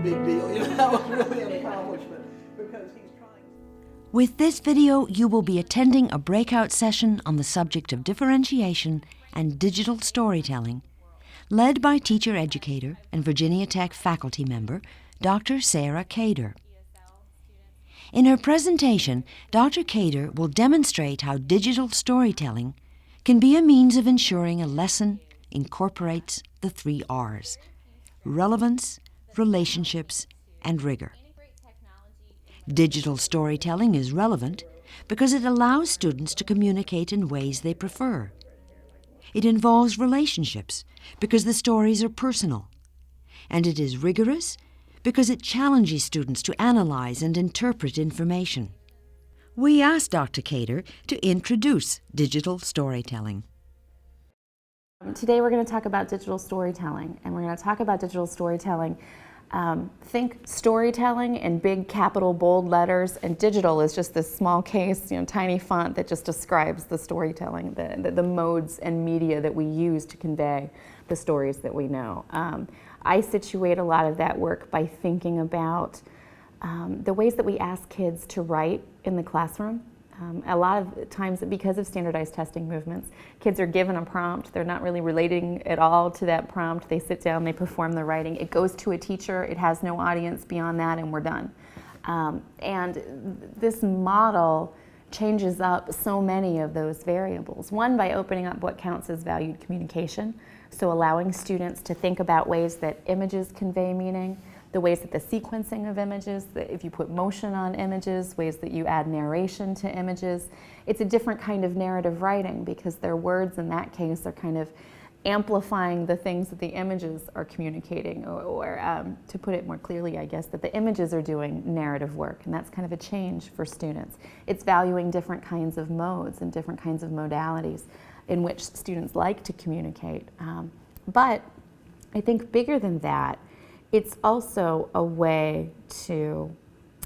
big deal. You know, that was really an accomplishment because he's trying. With this video, you will be attending a breakout session on the subject of differentiation and digital storytelling, led by teacher educator and Virginia Tech faculty member, Dr. Sara Kajder. In her presentation, Dr. Kajder will demonstrate how digital storytelling can be a means of ensuring a lesson incorporates the 3 R's: relevance, relationships, and rigor. Digital storytelling is relevant because it allows students to communicate in ways they prefer. It involves relationships because the stories are personal. And it is rigorous because it challenges students to analyze and interpret information. We asked Dr. Kajder to introduce digital storytelling. Today we're going to talk about digital storytelling, and we're going to talk about digital storytelling. Think storytelling in big capital bold letters, and digital is just this small case, tiny font that just describes the storytelling, the modes and media that we use to convey the stories that we know. I situate a lot of that work by thinking about the ways that we ask kids to write in the classroom. A lot of times, because of standardized testing movements, kids are given a prompt. They're not really relating at all to that prompt. They sit down, they perform the writing. It goes to a teacher. It has no audience beyond that, and we're done. And this model changes up so many of those variables. One, by opening up what counts as valued communication, so allowing students to think about ways that images convey meaning, the ways that the sequencing of images, that if you put motion on images, ways that you add narration to images. It's a different kind of narrative writing because their words in that case are kind of amplifying the things that the images are communicating, or to put it more clearly, I guess, that the images are doing narrative work, and that's kind of a change for students. It's valuing different kinds of modes and different kinds of modalities in which students like to communicate. But I think bigger than that, it's also a way to,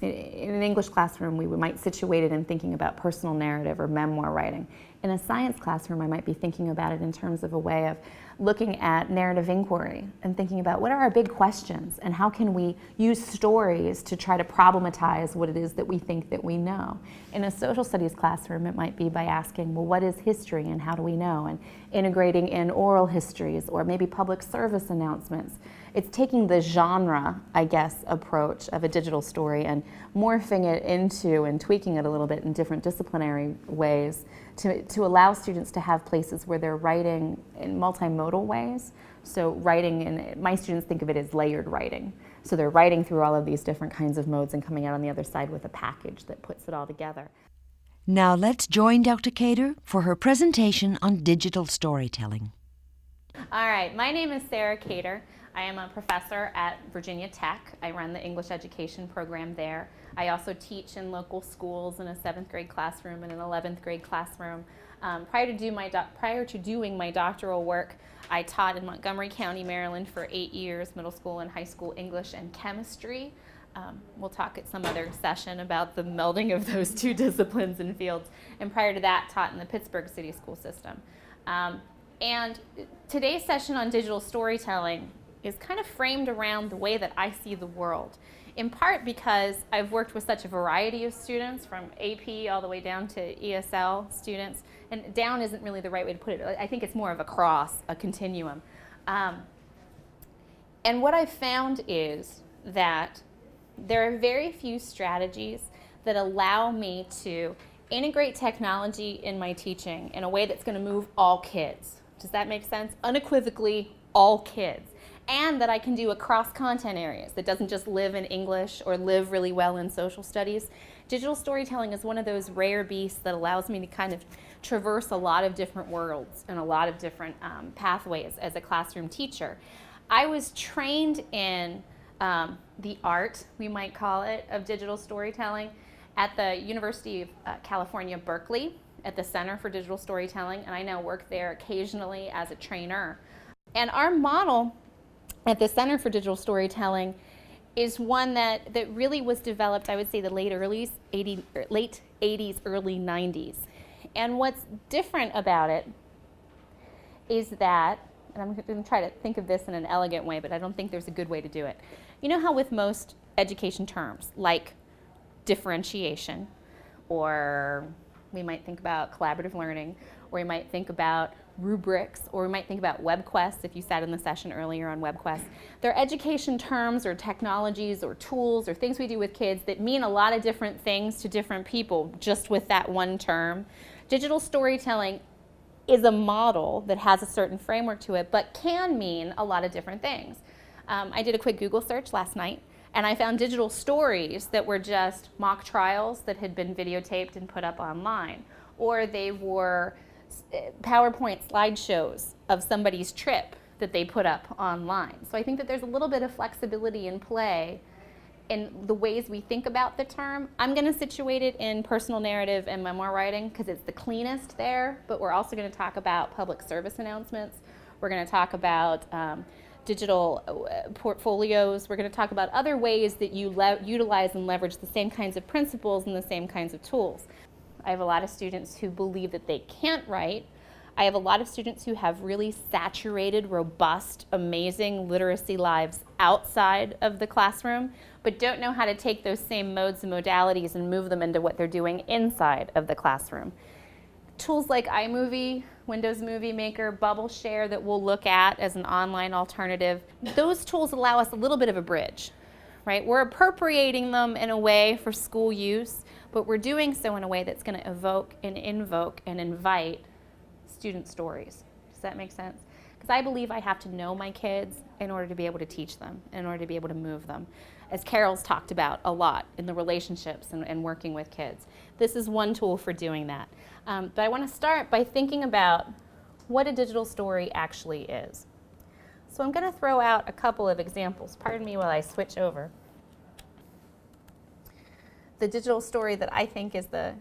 in an English classroom, we might situate it in thinking about personal narrative or memoir writing. In a science classroom, I might be thinking about it in terms of a way of looking at narrative inquiry and thinking about what are our big questions and how can we use stories to try to problematize what it is that we think that we know. In a social studies classroom, it might be by asking, well, what is history and how do we know? And integrating in oral histories or maybe public service announcements. It's taking the genre, I guess, approach of a digital story and morphing it into and tweaking it a little bit in different disciplinary ways to allow students to have places where they're writing in multimodal ways. So writing, and my students think of it as layered writing. So they're writing through all of these different kinds of modes and coming out on the other side with a package that puts it all together. Now let's join Dr. Kajder for her presentation on digital storytelling. All right, my name is Sara Kajder. I am a professor at Virginia Tech. I run the English education program there. I also teach in local schools in a 7th grade classroom and an 11th grade classroom. Prior to doing my doctoral work, I taught in Montgomery County, Maryland for 8 years, middle school and high school English and chemistry. We'll talk at some other session about the melding of those two disciplines and fields. And prior to that, taught in the Pittsburgh City School System. And today's session on digital storytelling is kind of framed around the way that I see the world, in part because I've worked with such a variety of students, from AP all the way down to ESL students, and down isn't really the right way to put it. I think it's more of a cross, a continuum. And what I've found is that there are very few strategies that allow me to integrate technology in my teaching in a way that's going to move all kids. Does that make sense? Unequivocally, all kids. And that I can do across content areas, that doesn't just live in English or live really well in social studies. Digital storytelling is one of those rare beasts that allows me to kind of traverse a lot of different worlds and a lot of different pathways as a classroom teacher. I was trained in the art, we might call it, of digital storytelling at the University of California, Berkeley, at the Center for Digital Storytelling, and I now work there occasionally as a trainer. And our model at the Center for Digital Storytelling is one that really was developed, I would say, the late 80s, early 90s. And what's different about it is that, and I'm going to try to think of this in an elegant way, but I don't think there's a good way to do it. You know how with most education terms, like differentiation, or we might think about collaborative learning, or we might think about rubrics, or we might think about WebQuest if you sat in the session earlier on WebQuest. They're education terms or technologies or tools or things we do with kids that mean a lot of different things to different people just with that one term. Digital storytelling is a model that has a certain framework to it, but can mean a lot of different things. I did a quick Google search last night, and I found digital stories that were just mock trials that had been videotaped and put up online, or they were PowerPoint slideshows of somebody's trip that they put up online. So I think that there's a little bit of flexibility in play in the ways we think about the term. I'm going to situate it in personal narrative and memoir writing because it's the cleanest there, but we're also going to talk about public service announcements. We're going to talk about digital portfolios. We're going to talk about other ways that you utilize and leverage the same kinds of principles and the same kinds of tools. I have a lot of students who believe that they can't write. I have a lot of students who have really saturated, robust, amazing literacy lives outside of the classroom, but don't know how to take those same modes and modalities and move them into what they're doing inside of the classroom. Tools like iMovie, Windows Movie Maker, Bubble Share that we'll look at as an online alternative, those tools allow us a little bit of a bridge, right? We're appropriating them in a way for school use, but we're doing so in a way that's going to evoke and invoke and invite student stories. Does that make sense? Because I believe I have to know my kids in order to be able to teach them, in order to be able to move them. As Carol's talked about a lot in the relationships and working with kids. This is one tool for doing that. But I want to start by thinking about what a digital story actually is. So I'm going to throw out a couple of examples. Pardon me while I switch over. The digital story that I think is the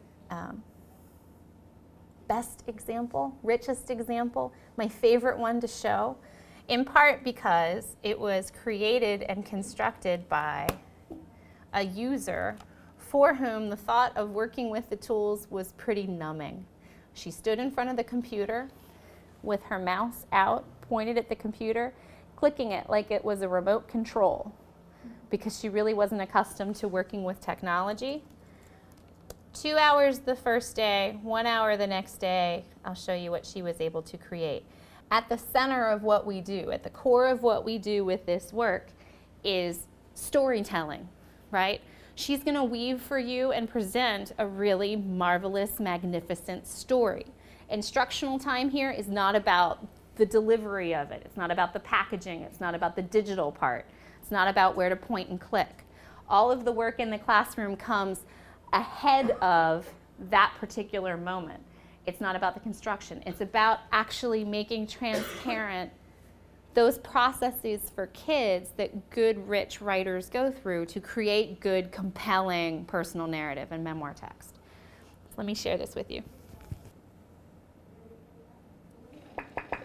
best example, richest example, my favorite one to show, in part because it was created and constructed by a user for whom the thought of working with the tools was pretty numbing. She stood in front of the computer with her mouse out, pointed at the computer, clicking it like it was a remote control because she really wasn't accustomed to working with technology. 2 hours the first day, 1 hour the next day, I'll show you what she was able to create. At the center of what we do, at the core of what we do with this work is storytelling, right? She's going to weave for you and present a really marvelous, magnificent story. Instructional time here is not about the delivery of it. It's not about the packaging. It's not about the digital part. It's not about where to point and click. All of the work in the classroom comes ahead of that particular moment. It's not about the construction. It's about actually making transparent those processes for kids that good, rich writers go through to create good, compelling personal narrative and memoir text. So let me share this with you.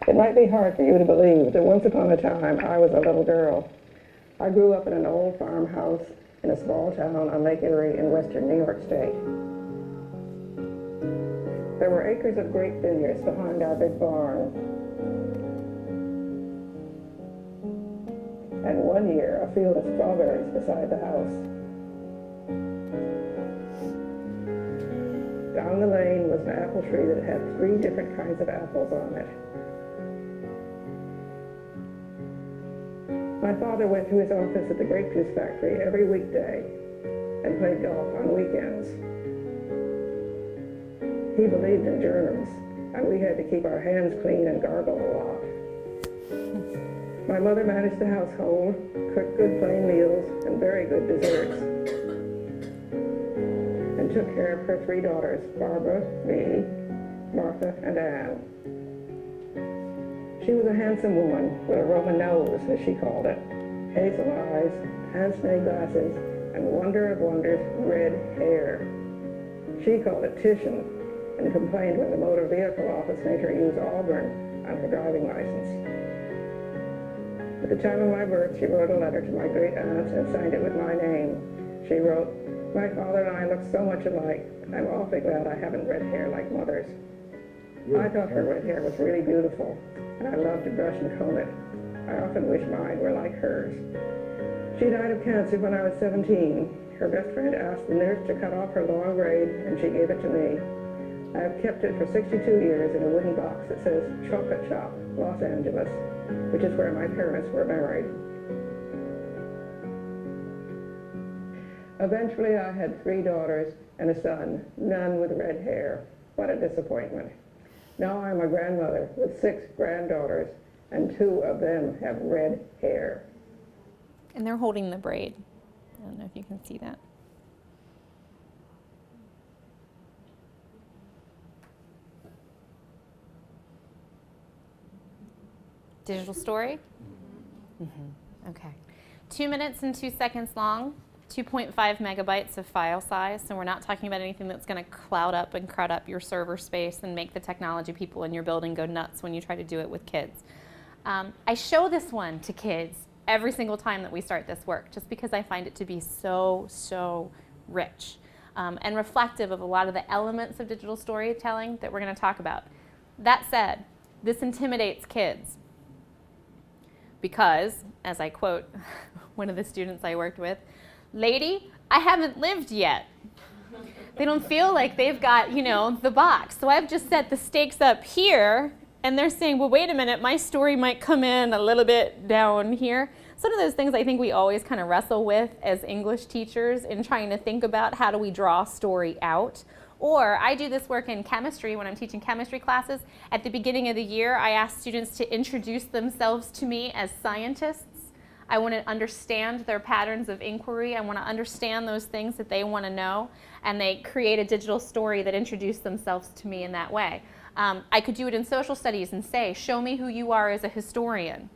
It might be hard for you to believe that once upon a time I was a little girl. I grew up in an old farmhouse in a small town on Lake Erie in western New York State. There were acres of grape vineyards behind our big barn. And one year, a field of strawberries beside the house. Down the lane was an apple tree that had 3 different kinds of apples on it. My father went to his office at the grape juice factory every weekday and played golf on weekends. He believed in germs, and we had to keep our hands clean and gargle a lot. My mother managed the household, cooked good plain meals and very good desserts, and took care of her 3 daughters, Barbara, me, Martha, and Anne. She was a handsome woman with a Roman nose, as she called it, hazel eyes, pince-nez glasses, and wonder of wonders, red hair. She called it Titian and complained when the motor vehicle office made her use Auburn on her driving license. At the time of my birth, she wrote a letter to my great aunt and signed it with my name. She wrote, "My father and I look so much alike. I'm awfully glad I haven't red hair like mother's." I thought her red hair was really beautiful, and I loved to brush and comb it. I often wish mine were like hers. She died of cancer when I was 17. Her best friend asked the nurse to cut off her long braid, and she gave it to me. I have kept it for 62 years in a wooden box that says Chocolate Shop, Los Angeles, which is where my parents were married. Eventually, I had 3 daughters and a son, none with red hair. What a disappointment. Now I'm a grandmother with 6 granddaughters, and 2 of them have red hair. And they're holding the braid. I don't know if you can see that. Digital story? Mm-hmm. Okay. 2 minutes and 2 seconds long, 2.5 megabytes of file size. So we're not talking about anything that's going to cloud up and crowd up your server space and make the technology people in your building go nuts when you try to do it with kids. I show this one to kids every single time that we start this work, just because I find it to be so rich and reflective of a lot of the elements of digital storytelling that we're going to talk about. That said, this intimidates kids because, as I quote one of the students I worked with, "Lady, I haven't lived yet." They don't feel like they've got, the box. So I've just set the stakes up here, and they're saying, well, wait a minute, my story might come in a little bit down here. It's one of those things I think we always kind of wrestle with as English teachers in trying to think about how do we draw a story out. Or I do this work in chemistry when I'm teaching chemistry classes. At the beginning of the year, I ask students to introduce themselves to me as scientists. I want to understand their patterns of inquiry. I want to understand those things that they want to know. And they create a digital story that introduces themselves to me in that way. I could do it in social studies and say, show me who you are as a historian.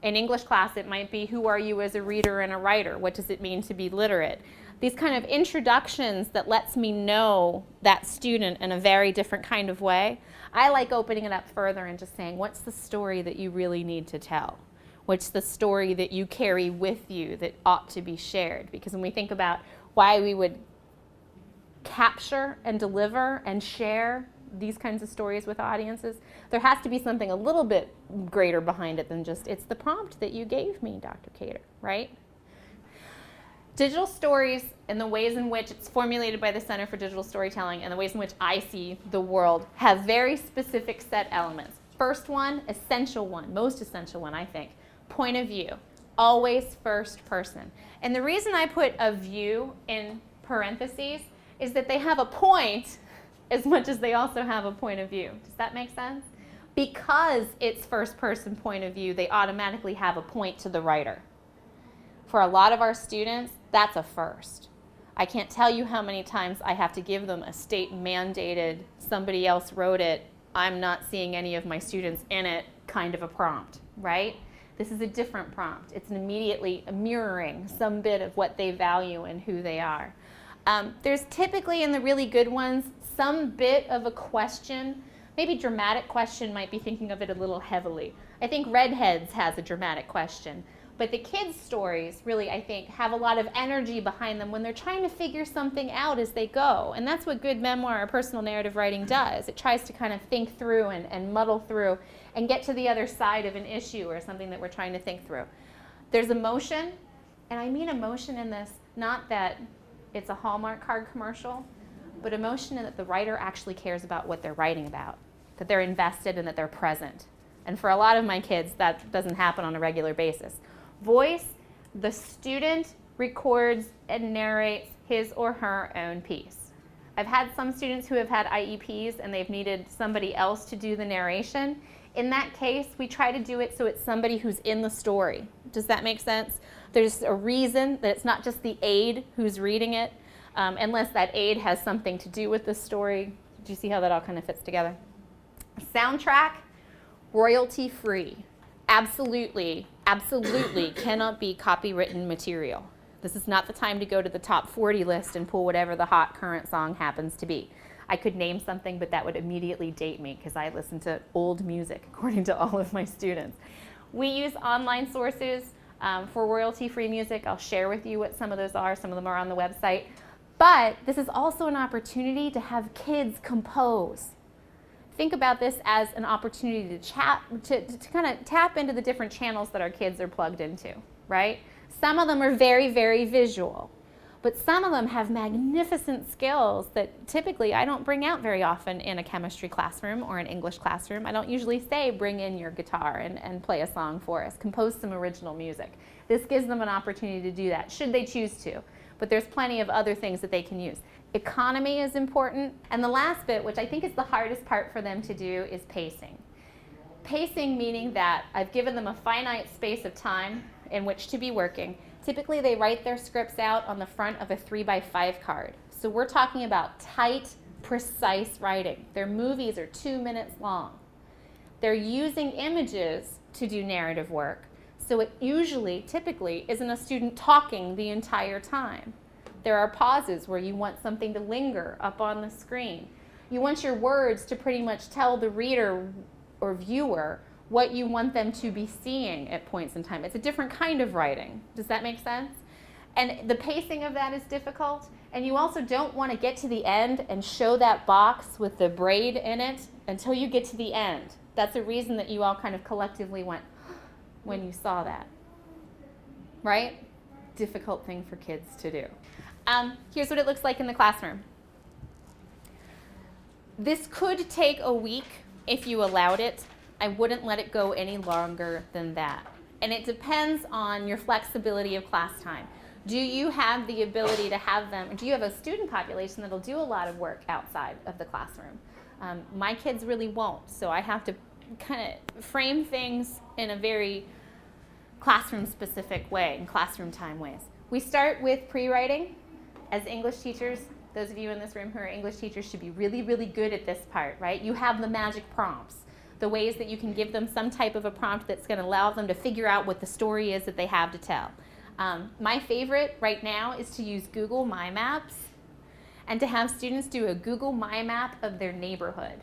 In English class, it might be, who are you as a reader and a writer? What does it mean to be literate? These kind of introductions that lets me know that student in a very different kind of way. I like opening it up further and just saying, what's the story that you really need to tell? What's the story that you carry with you that ought to be shared? Because when we think about why we would capture and deliver and share these kinds of stories with audiences, there has to be something a little bit greater behind it than just, it's the prompt that you gave me, Dr. Kajder, right? Digital stories and the ways in which it's formulated by the Center for Digital Storytelling and the ways in which I see the world have very specific set elements. First one, essential one, most essential one, I think, point of view. Always first person. And the reason I put a view in parentheses is that they have a point as much as they also have a point of view. Does that make sense? Because it's first person point of view, they automatically have a point to the writer. For a lot of our students, that's a first. I can't tell you how many times I have to give them a state mandated, somebody else wrote it, I'm not seeing any of my students in it kind of a prompt, right? This is a different prompt. It's immediately mirroring some bit of what they value and who they are. There's typically, in the really good ones, some bit of a question. Maybe dramatic question might be thinking of it a little heavily. I think Redheads has a dramatic question. But the kids' stories really, I think, have a lot of energy behind them when they're trying to figure something out as they go. And that's what good memoir or personal narrative writing does. It tries to kind of think through and muddle through and get to the other side of an issue or something that we're trying to think through. There's emotion, and I mean emotion in this, not that it's a Hallmark card commercial, but emotion in that the writer actually cares about what they're writing about, that they're invested and that they're present. And for a lot of my kids, that doesn't happen on a regular basis. Voice, the student records and narrates his or her own piece. I've had some students who have had IEPs and they've needed somebody else to do the narration. In that case, we try to do it so it's somebody who's in the story. Does that make sense? There's a reason that it's not just the aide who's reading it, unless that aide has something to do with the story. Do you see how that all kind of fits together? Soundtrack, royalty-free. Absolutely cannot be copywritten material. This is not the time to go to the top 40 list and pull whatever the hot current song happens to be. I could name something, but that would immediately date me because I listen to old music, according to all of my students. We use online sources for royalty-free music. I'll share with you what some of those are. Some of them are on the website. But this is also an opportunity to have kids compose. think about this as an opportunity to kind of tap into the different channels that our kids are plugged into, right? Some of them are very, very visual, but some of them have magnificent skills that typically I don't bring out very often in a chemistry classroom or an English classroom. I don't usually say, bring in your guitar and play a song for us, compose some original music. This gives them an opportunity to do that, should they choose to, but there's plenty of other things that they can use. Economy is important, and the last bit, which I think is the hardest part for them to do, is pacing. Pacing meaning that I've given them a finite space of time in which to be working. Typically they write their scripts out on the front of a 3x5 card. So we're talking about tight, precise writing. Their movies are 2 minutes long. They're using images to do narrative work. So it usually, typically, isn't a student talking the entire time. There are pauses where you want something to linger up on the screen. You want your words to pretty much tell the reader or viewer what you want them to be seeing at points in time. It's a different kind of writing. Does that make sense? And the pacing of that is difficult. And you also don't want to get to the end and show that box with the braid in it until you get to the end. That's a reason that you all kind of collectively went when you saw that, right? Difficult thing for kids to do. Here's what it looks like in the classroom. This could take a week if you allowed it. I wouldn't let it go any longer than that. And it depends on your flexibility of class time. Do you have the ability to have them, do you have a student population that'll do a lot of work outside of the classroom? My kids really won't, so I have to kind of frame things in a very classroom-specific way, in classroom time ways. We start with pre-writing. As English teachers, those of you in this room who are English teachers should be really, really good at this part, right? You have the magic prompts, the ways that you can give them some type of a prompt that's going to allow them to figure out what the story is that they have to tell. My favorite right now is to use Google My Maps and to have students do a Google My Map of their neighborhood.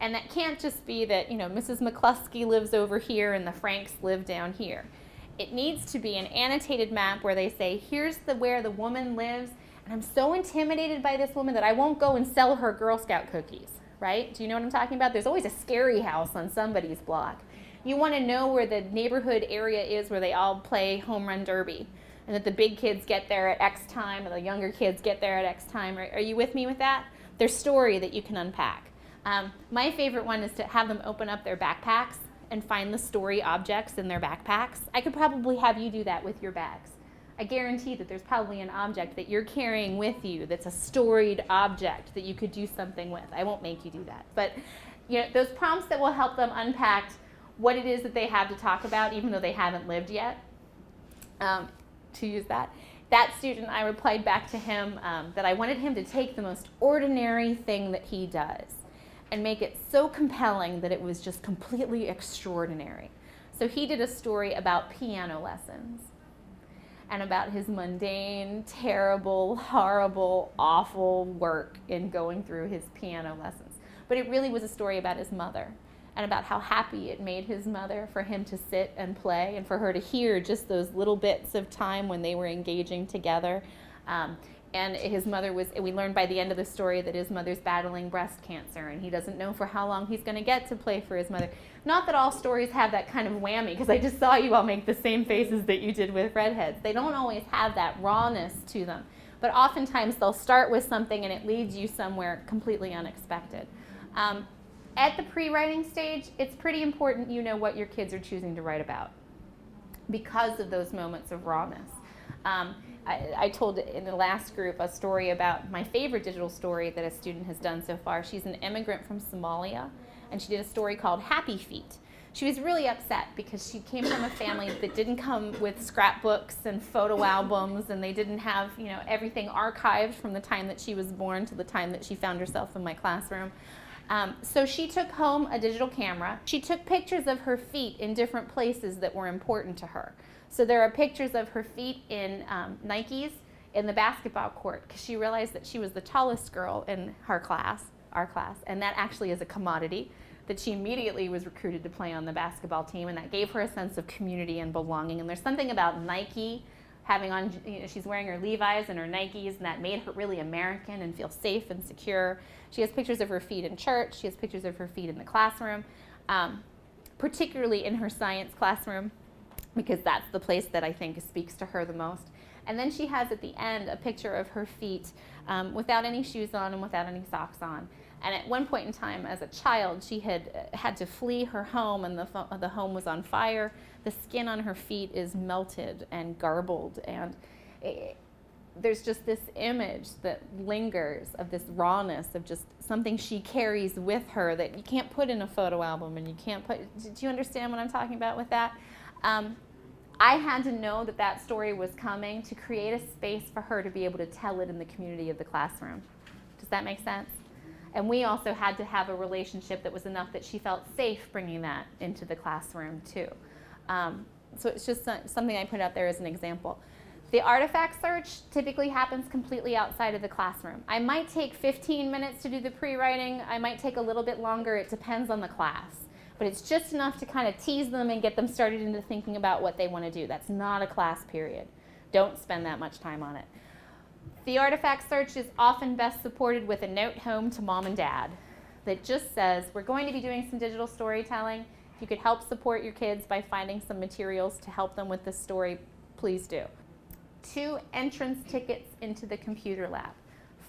And that can't just be that, Mrs. McCluskey lives over here and the Franks live down here. It needs to be an annotated map where they say, here's where the woman lives, and I'm so intimidated by this woman that I won't go and sell her Girl Scout cookies, right? Do you know what I'm talking about? There's always a scary house on somebody's block. You want to know where the neighborhood area is where they all play home run derby, and that the big kids get there at X time and the younger kids get there at X time. Are you with me with that? There's story that you can unpack. My favorite one is to have them open up their backpacks and find the story objects in their backpacks. I could probably have you do that with your bags. I guarantee that there's probably an object that you're carrying with you that's a storied object that you could do something with. I won't make you do that. But those prompts that will help them unpack what it is that they have to talk about, even though they haven't lived yet, to use that. That student, I replied back to him that I wanted him to take the most ordinary thing that he does and make it so compelling that it was just completely extraordinary. So he did a story about piano lessons and about his mundane, terrible, horrible, awful work in going through his piano lessons. But it really was a story about his mother and about how happy it made his mother for him to sit and play and for her to hear just those little bits of time when they were engaging together. And his mother we learned by the end of the story that his mother's battling breast cancer and he doesn't know for how long he's going to get to play for his mother. Not that all stories have that kind of whammy, because I just saw you all make the same faces that you did with redheads. They don't always have that rawness to them. But oftentimes they'll start with something and it leads you somewhere completely unexpected. At the pre-writing stage, it's pretty important you know what your kids are choosing to write about because of those moments of rawness. I told in the last group a story about my favorite digital story that a student has done so far. She's an immigrant from Somalia, and she did a story called Happy Feet. She was really upset because she came from a family that didn't come with scrapbooks and photo albums, and they didn't have everything archived from the time that she was born to the time that she found herself in my classroom. So she took home a digital camera. She took pictures of her feet in different places that were important to her. So there are pictures of her feet in Nikes in the basketball court because she realized that she was the tallest girl in her class, our class, and that actually is a commodity that she immediately was recruited to play on the basketball team, and that gave her a sense of community and belonging. And there's something about Nike having on, she's wearing her Levi's and her Nikes, and that made her really American and feel safe and secure. She has pictures of her feet in church. She has pictures of her feet in the classroom, particularly in her science classroom, because that's the place that I think speaks to her the most. And then she has at the end a picture of her feet without any shoes on and without any socks on. And at one point in time as a child, she had to flee her home, and the home was on fire. The skin on her feet is melted and garbled, and there's just this image that lingers of this rawness of just something she carries with her that you can't put in a photo album, and you can't put, do you understand what I'm talking about with that? I had to know that that story was coming to create a space for her to be able to tell it in the community of the classroom. Does that make sense? And we also had to have a relationship that was enough that she felt safe bringing that into the classroom too. So it's just something I put out there as an example. The artifact search typically happens completely outside of the classroom. I might take 15 minutes to do the pre-writing. I might take a little bit longer. It depends on the class. But it's just enough to kind of tease them and get them started into thinking about what they want to do. That's not a class period. Don't spend that much time on it. The artifact search is often best supported with a note home to mom and dad that just says, we're going to be doing some digital storytelling. If you could help support your kids by finding some materials to help them with this story, please do. 2 entrance tickets into the computer lab.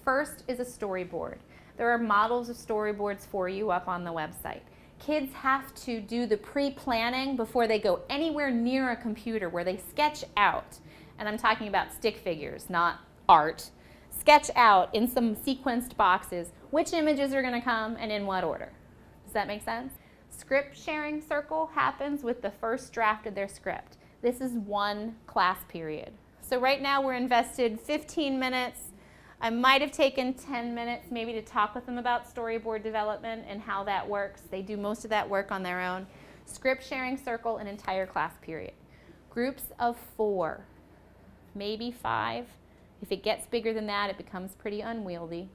First is a storyboard. There are models of storyboards for you up on the website. Kids have to do the pre-planning before they go anywhere near a computer where they sketch out, and I'm talking about stick figures, not art, sketch out in some sequenced boxes which images are going to come and in what order. Does that make sense? Script sharing circle happens with the first draft of their script. This is 1 class period. So right now we're invested 15 minutes. I might have taken 10 minutes maybe to talk with them about storyboard development and how that works. They do most of that work on their own. Script sharing circle, an entire class period. Groups of 4, maybe 5. If it gets bigger than that, it becomes pretty unwieldy.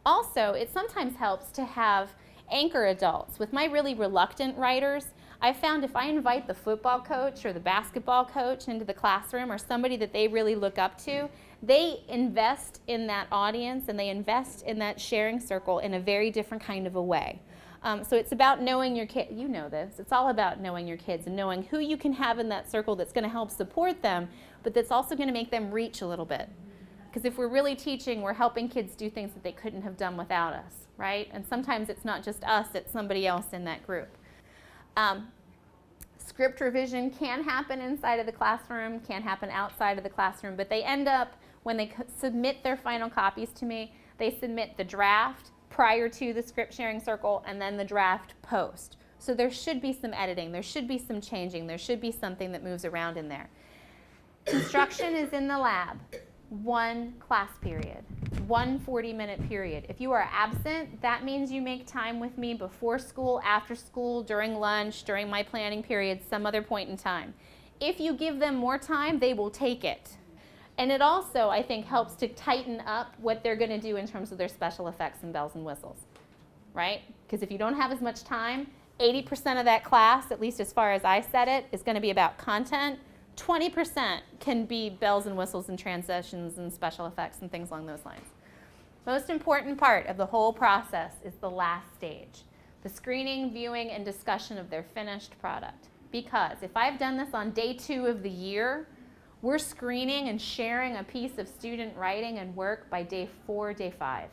Also, it sometimes helps to have anchor adults. With my really reluctant writers, I found if I invite the football coach or the basketball coach into the classroom, or somebody that they really look up to, they invest in that audience and they invest in that sharing circle in a very different kind of a way. So it's about knowing your kid. You know this. It's all about knowing your kids and knowing who you can have in that circle that's going to help support them, but that's also going to make them reach a little bit. Because if we're really teaching, we're helping kids do things that they couldn't have done without us, right? And sometimes it's not just us, it's somebody else in that group. Script revision can happen inside of the classroom, can happen outside of the classroom, but they end up, when they submit their final copies to me, they submit the draft prior to the script sharing circle and then the draft post. So there should be some editing, there should be some changing, there should be something that moves around in there. Construction is in the lab, 1 class period, 1 40-minute period. If you are absent, that means you make time with me before school, after school, during lunch, during my planning period, some other point in time. If you give them more time, they will take it. And it also, I think, helps to tighten up what they're going to do in terms of their special effects and bells and whistles, right? Because if you don't have as much time, 80% of that class, at least as far as I said it, is going to be about content. 20% can be bells and whistles and transitions and special effects and things along those lines. Most important part of the whole process is the last stage, the screening, viewing, and discussion of their finished product. Because if I've done this on day 2 of the year, we're screening and sharing a piece of student writing and work by day 4, day 5.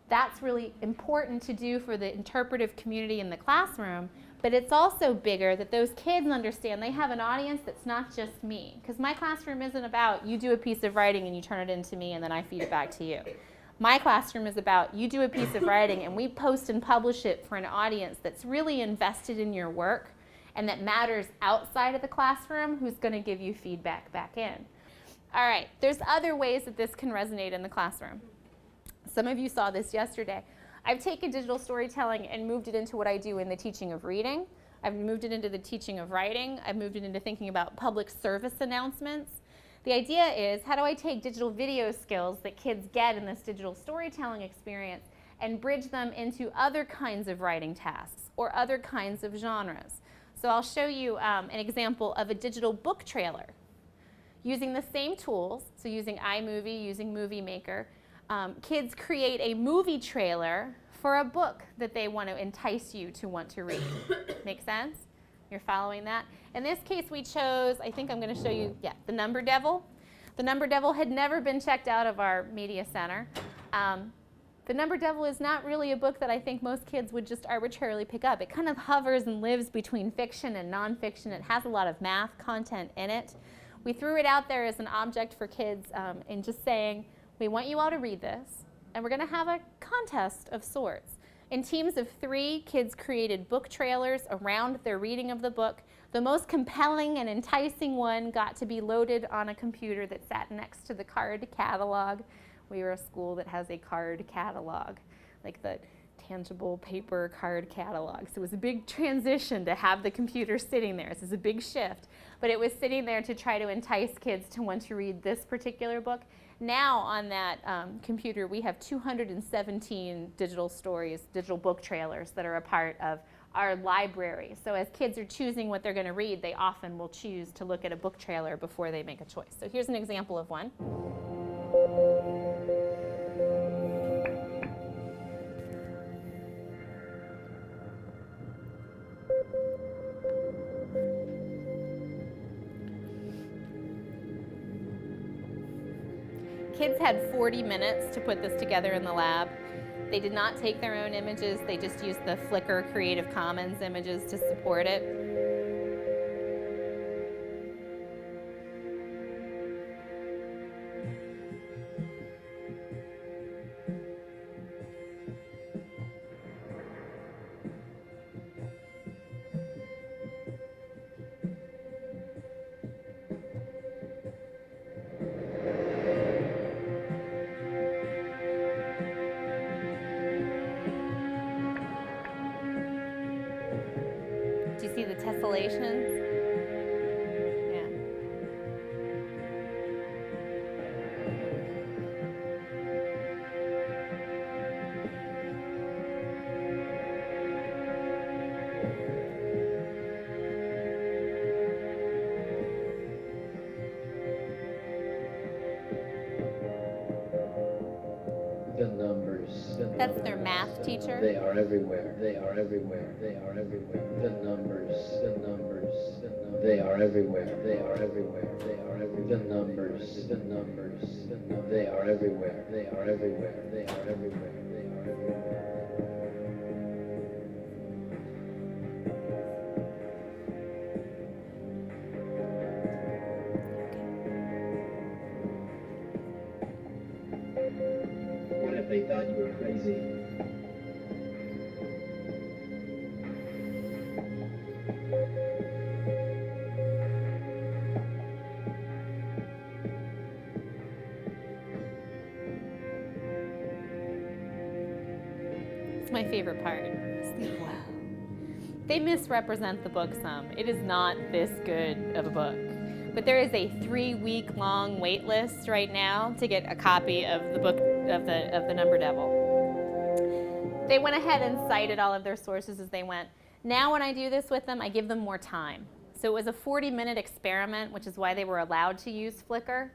That's really important to do for the interpretive community in the classroom, but it's also bigger that those kids understand they have an audience that's not just me. Because my classroom isn't about you do a piece of writing and you turn it into me and then I feed it back to you. My classroom is about you do a piece of writing and we post and publish it for an audience that's really invested in your work and that matters outside of the classroom, who's going to give you feedback back in. All right, there's other ways that this can resonate in the classroom. Some of you saw this yesterday. I've taken digital storytelling and moved it into what I do in the teaching of reading. I've moved it into the teaching of writing. I've moved it into thinking about public service announcements. The idea is, how do I take digital video skills that kids get in this digital storytelling experience and bridge them into other kinds of writing tasks or other kinds of genres? So I'll show you an example of a digital book trailer. Using the same tools, so using iMovie, using Movie Maker, kids create a movie trailer for a book that they want to entice you to want to read. Make sense? You're following that? In this case, we chose, I think I'm going to show you, The Number Devil. The Number Devil had never been checked out of our media center. The Number Devil is not really a book that I think most kids would just arbitrarily pick up. It kind of hovers and lives between fiction and nonfiction. It has a lot of math content in it. We threw it out there as an object for kids and just saying, we want you all to read this, and we're going to have a contest of sorts. In teams of 3, kids created book trailers around their reading of the book. The most compelling and enticing one got to be loaded on a computer that sat next to the card catalog. We are a school that has a card catalog, like the tangible paper card catalog. So it was a big transition to have the computer sitting there. This is a big shift. But it was sitting there to try to entice kids to want to read this particular book. Now on that computer, we have 217 digital stories, digital book trailers that are a part of our library. So as kids are choosing what they're going to read, they often will choose to look at a book trailer before they make a choice. So here's an example of one. Kids had 40 minutes to put this together in the lab. They did not take their own images. They just used the Flickr Creative Commons images to support it. Do you see the tessellations? Yeah. The numbers. That's their math teacher. They are everywhere. They are everywhere. They are everywhere. The numbers. The numbers. They are everywhere. They are everywhere. They are everywhere. The numbers. The numbers. They are everywhere. They are everywhere. They are everywhere. They are everywhere. What if they thought you were crazy? It's my favorite part. Wow. They misrepresent the book some. It is not this good of a book. But there is a 3-week-long wait list right now to get a copy of the book of the Number Devil. They went ahead and cited all of their sources as they went. Now when I do this with them, I give them more time. So it was a 40-minute experiment, which is why they were allowed to use Flickr.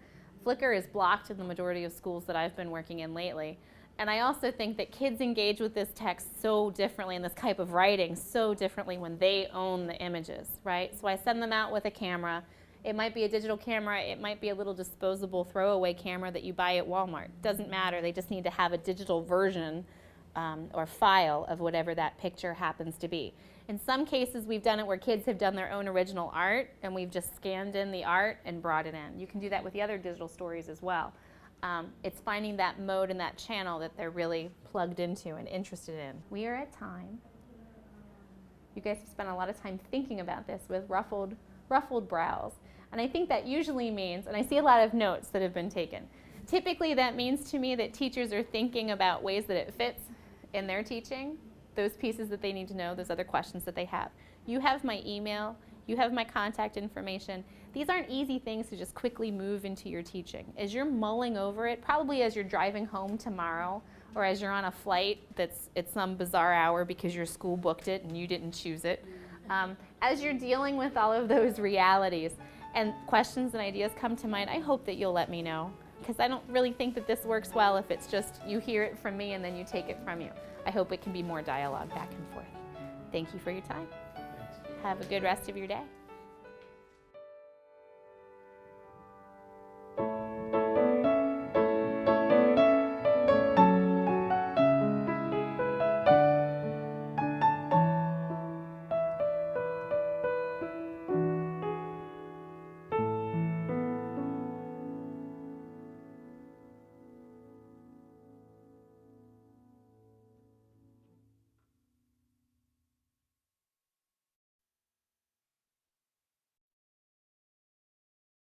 Flickr is blocked in the majority of schools that I've been working in lately. And I also think that kids engage with this text so differently and this type of writing so differently when they own the images, right? So I send them out with a camera. It might be a digital camera. It might be a little disposable throwaway camera that you buy at Walmart. Doesn't matter. They just need to have a digital version or file of whatever that picture happens to be. In some cases, we've done it where kids have done their own original art, and we've just scanned in the art and brought it in. You can do that with the other digital stories as well. It's finding that mode and that channel that they're really plugged into and interested in. We are at time. You guys have spent a lot of time thinking about this with ruffled brows. And I think that usually means, and I see a lot of notes that have been taken, typically that means to me that teachers are thinking about ways that it fits in their teaching, those pieces that they need to know, those other questions that they have. You have my email, you have my contact information. These aren't easy things to just quickly move into your teaching. As you're mulling over it, probably as you're driving home tomorrow, or as you're on a flight that's at some bizarre hour because your school booked it and you didn't choose it, as you're dealing with all of those realities, and questions and ideas come to mind, I hope that you'll let me know, because I don't really think that this works well if it's just you hear it from me and then you take it from you. I hope it can be more dialogue back and forth. Thank you for your time. Have a good rest of your day.